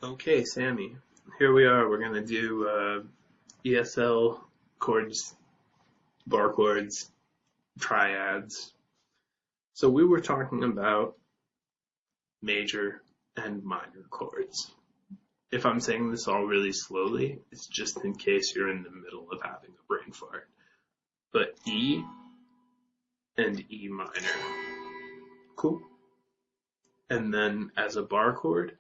Okay, Sammy, here we are. We're going to do ESL chords, bar chords, triads. So we were talking about major and minor chords. If I'm saying this all really slowly, it's just in case you're in the middle of having a brain fart. But E and E minor. Cool. And then as a bar chord,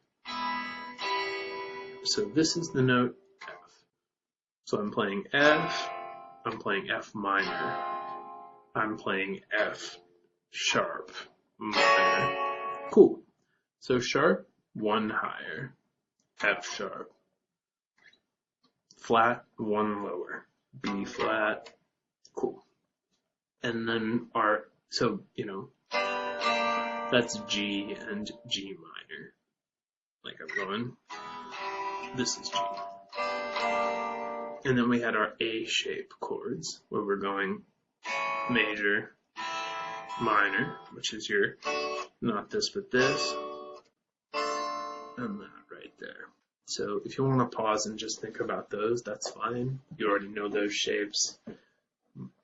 so this is the note F. So I'm playing F, I'm playing F minor, I'm playing F sharp minor. Cool. So sharp, one higher, F sharp. Flat, one lower, B flat. Cool. And then that's G and G minor. Like I'm going, this is G. And then we had our A-shape chords, where we're going major, minor, which is your, not this, but this, and that right there. So if you want to pause and just think about those, that's fine. You already know those shapes.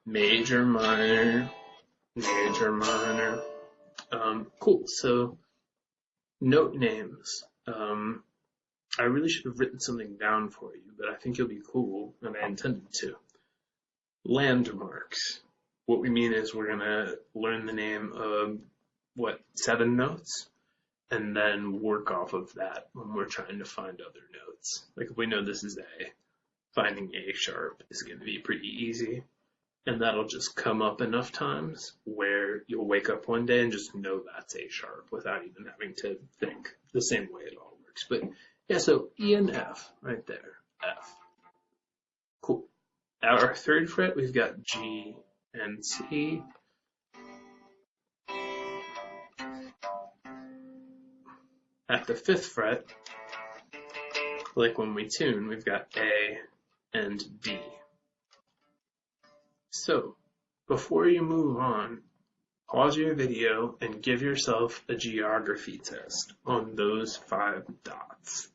Major, minor, major, minor. Cool, so note names. I really should have written something down for you, but I think you'll be cool, and I intended to. Landmarks. What we mean is we're going to learn the name of, 7 notes, and then work off of that when we're trying to find other notes. Like if we know this is A, finding A sharp is going to be pretty easy, and that'll just come up enough times where you'll wake up one day and just know that's A sharp without even having to think the same way it all works. But yeah, so E and F right there, F. Cool. At our 3rd fret, we've got G and C. At the 5th fret, like when we tune, we've got A and D. So, before you move on, pause your video and give yourself a geography test on those 5 dots.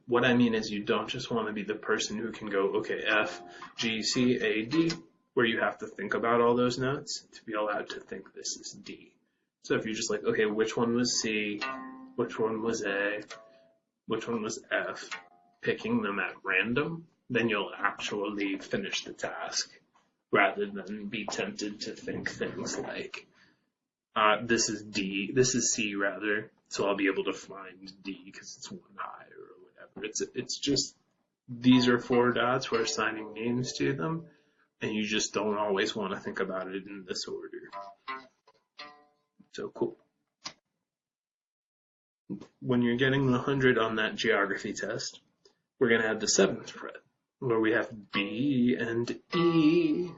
What I mean is you don't just want to be the person who can go, okay, F, G, C, A, D, where you have to think about all those notes to be allowed to think this is D. So if you're just like, okay, which one was C, which one was A, which one was F, picking them at random, then you'll actually finish the task rather than be tempted to think things like, this is D, this is C rather, so I'll be able to find D because it's one higher or whatever. It's just, these are 4 dots, we're assigning names to them, and you just don't always want to think about it in this order. So cool. When you're getting the 100 on that geography test, we're going to add the 7th fret, where we have B and E.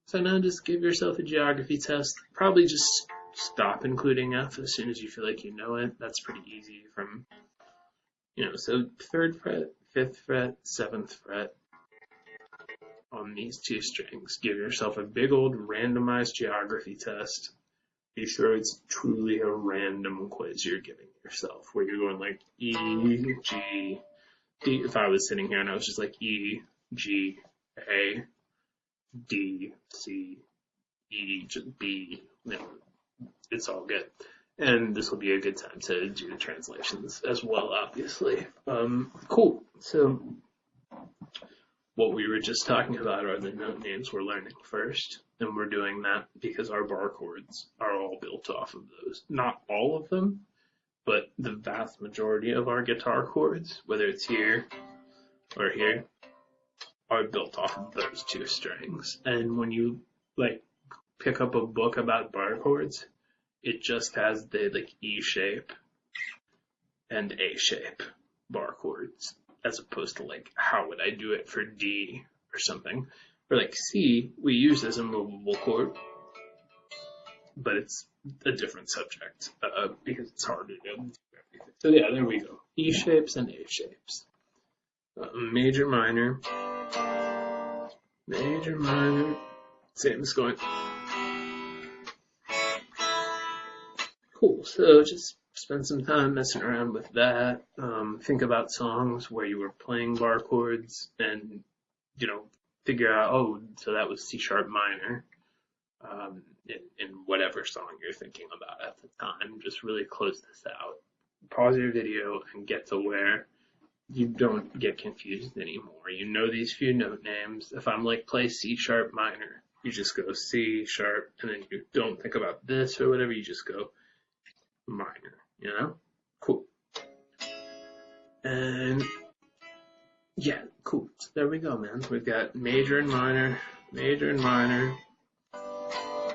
So now just give yourself a geography test. Probably just stop including F as soon as you feel like you know it. That's pretty easy from, so 3rd fret, 5th fret, 7th fret on these 2 strings. Give yourself a big old randomized geography test. Be sure it's truly a random quiz you're giving yourself, where you're going like E, G, D. If I was sitting here and I was just like E, G, A, D, C, E, B, it's all good. And this will be a good time to do the translations as well, obviously. Cool. So what we were just talking about are the note names we're learning first. And we're doing that because our bar chords are all built off of those. Not all of them, but the vast majority of our guitar chords, whether it's here or here, are built off of those 2 strings. And when you pick up a book about bar chords, it just has the E shape and A shape bar chords, as opposed to how would I do it for D or something. Or C, we use as a movable chord, but it's a different subject because it's harder to do everything. So yeah, there we go. E shapes and A shapes. Major, minor, major, minor. Same as going. Cool. So just spend some time messing around with that. Think about songs where you were playing bar chords and, figure out, oh, so that was C sharp minor. In whatever song you're thinking about at the time. Just really close this out. Pause your video and get to where you don't get confused anymore. You know these few note names. If I'm like, play C sharp minor, you just go C sharp, and then you don't think about this or whatever, you just go minor, Cool. And yeah, cool. So there we go, man. We've got major and minor, major and minor.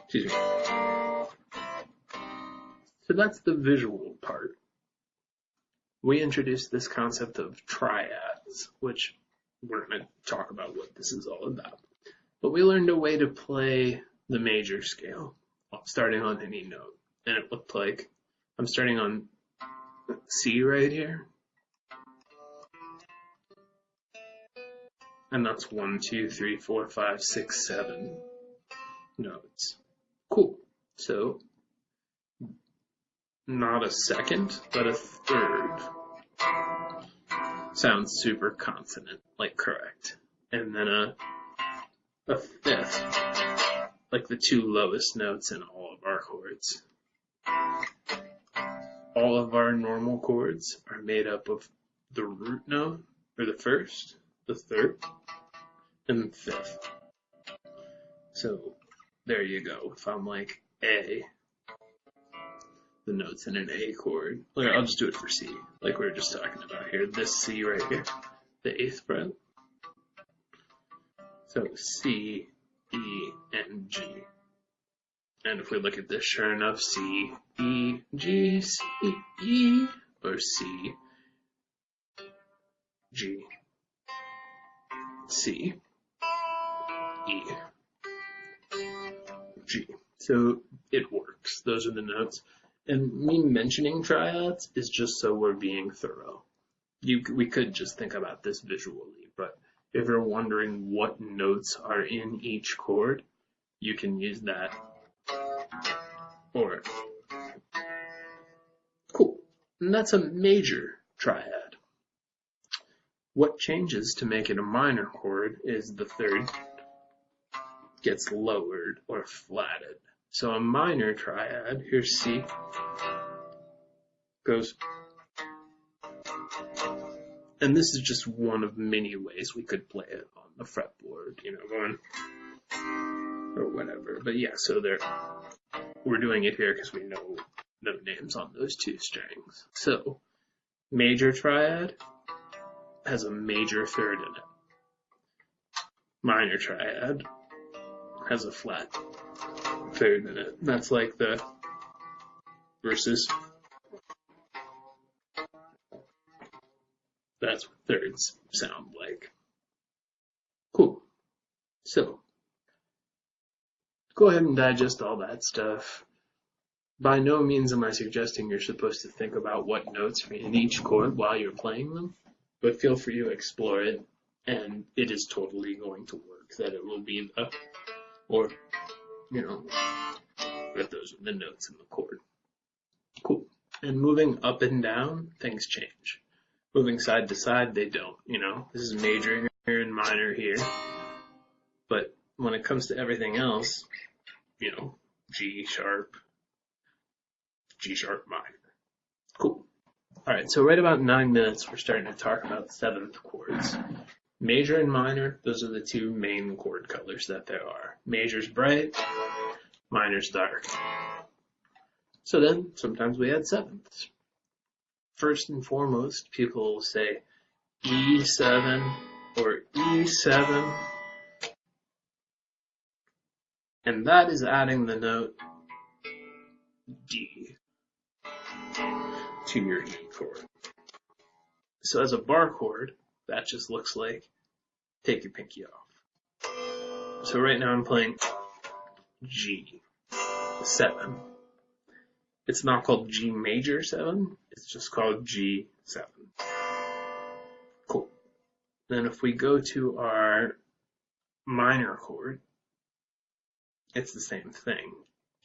Excuse me. So that's the visual part. We introduced this concept of triads, which we're going to talk about what this is all about. But we learned a way to play the major scale, starting on any note. And it looked like I'm starting on C right here. And that's 1, 2, 3, 4, 5, 6, 7 notes. Cool. So, not a second, but a third. Sounds super consonant, like correct. And then a fifth, like the two lowest notes in all of our chords. All of our normal chords are made up of the root note, or the first, the third, and the fifth. So there you go. If I'm like A, the notes in an A chord, I'll just do it for C, like we were just talking about here. This C right here, the 8th fret. So C, E, and G. And if we look at this, sure enough, C, E, G, C, E, or C, G, C, E, G. So it works. Those are the notes. And me mentioning triads is just so we're being thorough. We could just think about this visually, but if you're wondering what notes are in each chord, you can use that. Or, cool. And that's a major triad. What changes to make it a minor chord is the third gets lowered or flatted. So a minor triad, here's C, goes, and this is just one of many ways we could play it on the fretboard, going, or whatever. But yeah, so we're doing it here because we know the names on those two strings. So major triad has a major third in it. Minor triad has a flat third in it. That's like the versus. That's what thirds sound like. Cool. So, go ahead and digest all that stuff. By no means am I suggesting you're supposed to think about what notes are in each chord while you're playing them, but feel free to explore it, and it is totally going to work. That it will be the, or, that those are the notes in the chord. Cool. And moving up and down, things change. Moving side to side, they don't, This is major here and minor here. But when it comes to everything else, G sharp minor. Cool. All right, so right about 9 minutes, we're starting to talk about 7th chords. Major and minor, those are the two main chord colors that there are. Major's bright, minor's dark. So then, sometimes we add 7ths. First and foremost, people will say E7 or E7, and that is adding the note D to your E chord. So as a bar chord, that just looks like take your pinky off. So right now I'm playing G7. It's not called G major 7, it's just called G7. Cool. Then if we go to our minor chord, it's the same thing.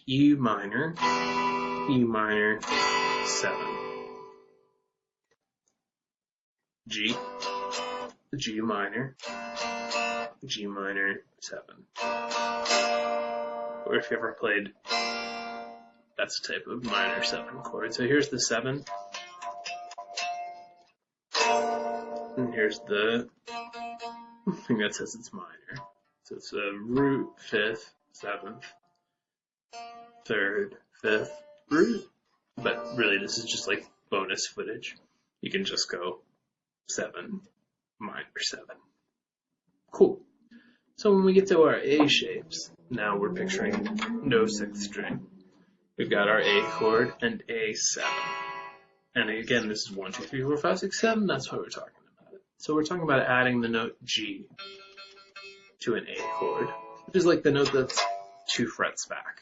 E minor, 7. G, G minor, 7. Or if you ever played, that's a type of minor 7 chord. So here's the 7. And here's the thing that says it's minor. So it's a root, 5th, 7th, 3rd, 5th, root. But really this is just like bonus footage. You can just go 7, minor 7. Cool. So when we get to our A shapes, now we're picturing no 6th string. We've got our A chord and A7. And again, this is 1, 2, 3, 4, 5, 6, 7. That's why we're talking about it. So we're talking about adding the note G to an A chord, which is like the note that's 2 frets back.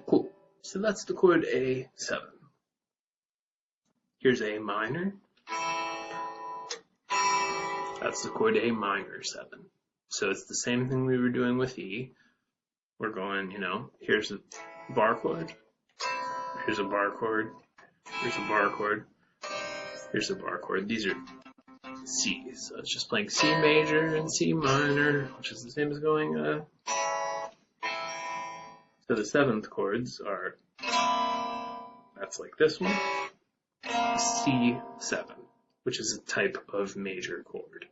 Cool. So that's the chord A7. Here's A minor. That's the chord A minor 7. So it's the same thing we were doing with E. We're going, here's a bar chord. Here's a bar chord. Here's a bar chord. Here's a bar chord. These are C's. So it's just playing C major and C minor, which is the same as going. So the 7th chords are, that's like this one, C7, which is a type of major chord,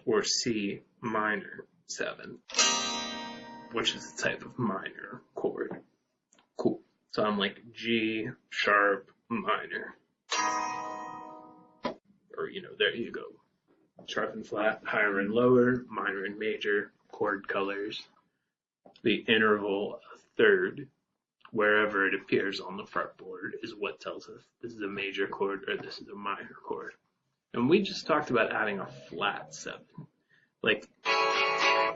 or C minor 7, which is a type of minor chord. Cool. So I'm like G sharp minor. Or, there you go. Sharp and flat, higher and lower, minor and major, chord colors. The interval, a third, wherever it appears on the fretboard, is what tells us this is a major chord or this is a minor chord. And we just talked about adding a flat 7. Like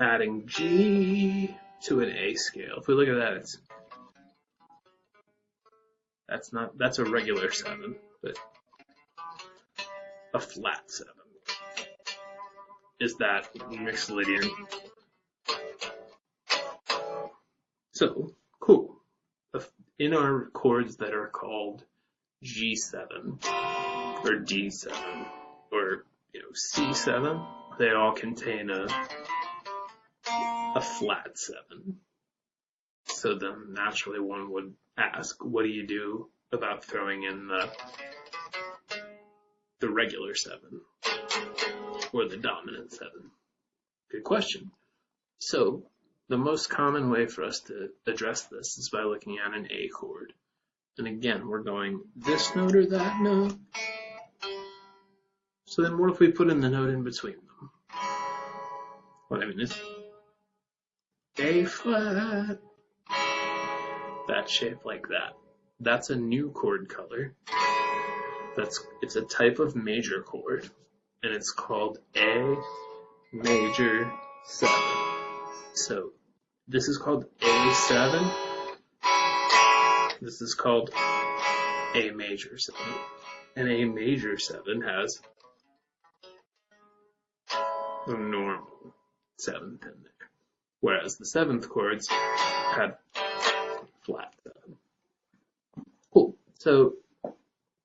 adding G to an A scale. If we look at that, that's a regular 7, but a flat 7 is that mixolydian. So, cool. In our chords that are called G7 or D7 or C7, they all contain a flat 7. So then naturally one would ask, what do you do about throwing in the regular 7 or the dominant 7? Good question. So the most common way for us to address this is by looking at an A chord. And again, we're going this note or that note. So then what if we put in the note in between them? What I mean is A flat. That shape like that. That's a new chord color. It's a type of major chord, and it's called A major 7. So this is called A7. This is called A major 7. And A major 7 has a normal 7th in there. Whereas the 7th chords had flat 7. Cool. So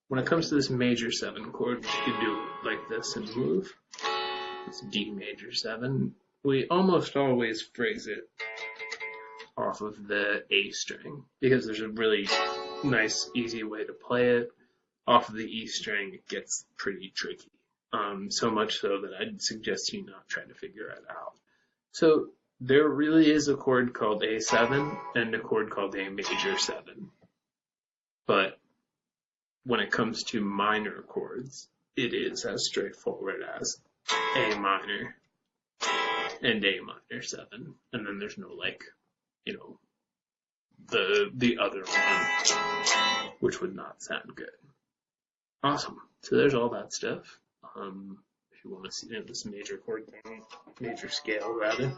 when it comes to this major 7 chord, you can do it like this and move. It's D major 7. We almost always phrase it off of the A string because there's a really nice, easy way to play it. Off of the E string, it gets pretty tricky. So much so that I'd suggest you not try to figure it out. So there really is a chord called A7 and a chord called A major 7. But when it comes to minor chords, it is as straightforward as A minor and A minor 7. And then there's no the other one, which would not sound good. Awesome. So there's all that stuff. If you want to see this major chord thing, major scale rather,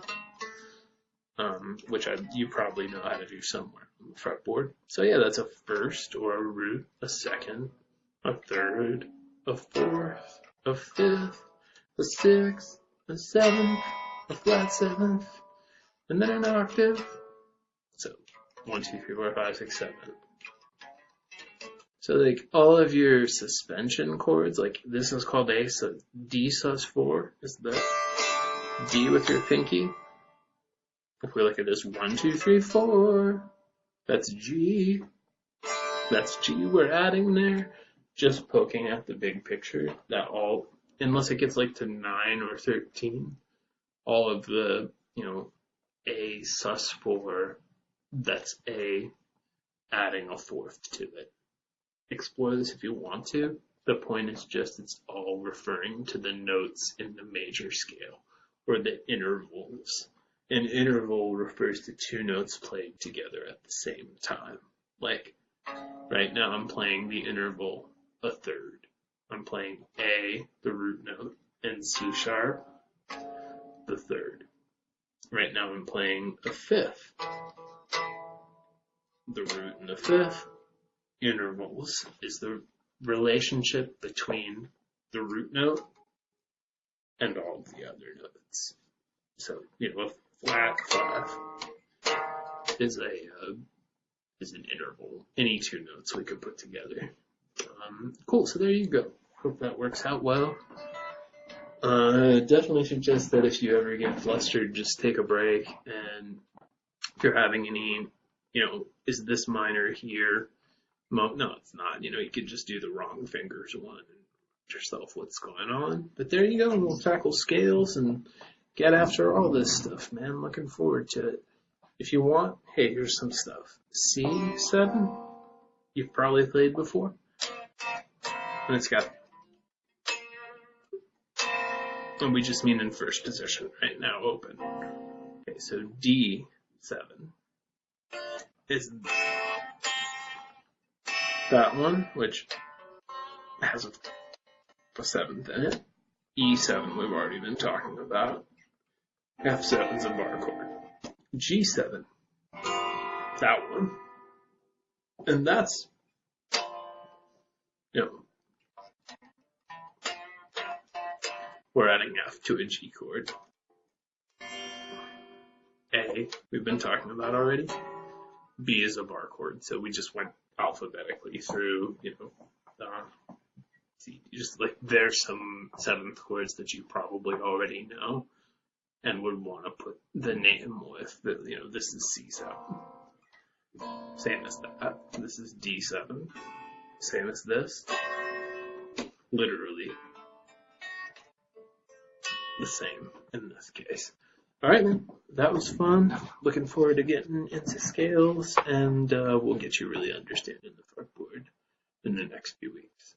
which you probably know how to do somewhere on the fretboard. So yeah, that's a first or a root, a second, a third, a fourth, a fifth, a sixth, a seventh, a flat 7th, and then an octave. So 1, 2, 3, 4, 5, 6, 7. So like all of your suspension chords, like this is called A, so D sus4 is the D with your pinky. If we look at this 1, 2, 3, 4, that's G. That's G we're adding there. Just poking at the big picture, that all, unless it gets like to 9 or 13, all of the, A sus4, that's A adding a fourth to it. Explore this if you want to. The point is just it's all referring to the notes in the major scale, or the intervals. An interval refers to two notes played together at the same time. Like, right now I'm playing the interval a third. I'm playing A, the root note, and C sharp, the third. Right now I'm playing a fifth. The root and the fifth. Intervals is the relationship between the root note and all the other notes. So, a flat clef is an interval. Any two notes we could put together. Cool, so there you go. Hope that works out well. Definitely suggest that if you ever get flustered, just take a break, and if you're having any, is this minor here? No, it's not. You could just do the wrong fingers one and yourself what's going on. But there you go. We'll tackle scales and get after all this stuff, man. Looking forward to it. If you want, hey, here's some stuff. C7, you've probably played before. And it's got, and we just mean in first position right now, open. Okay, so D7 is that one, which has a seventh in it. E7 we've already been talking about. F7's a bar chord. G7, that one. And that's, we're adding F to a G chord. A, we've been talking about already. B is a bar chord, so we just went alphabetically through, just like there's some seventh chords that you probably already know and would want to put the name with, this is C7. Same as that. This is D7. Same as this. Literally the same in this case. Alright, man, that was fun. Looking forward to getting into scales, and we'll get you really understanding the fretboard in the next few weeks.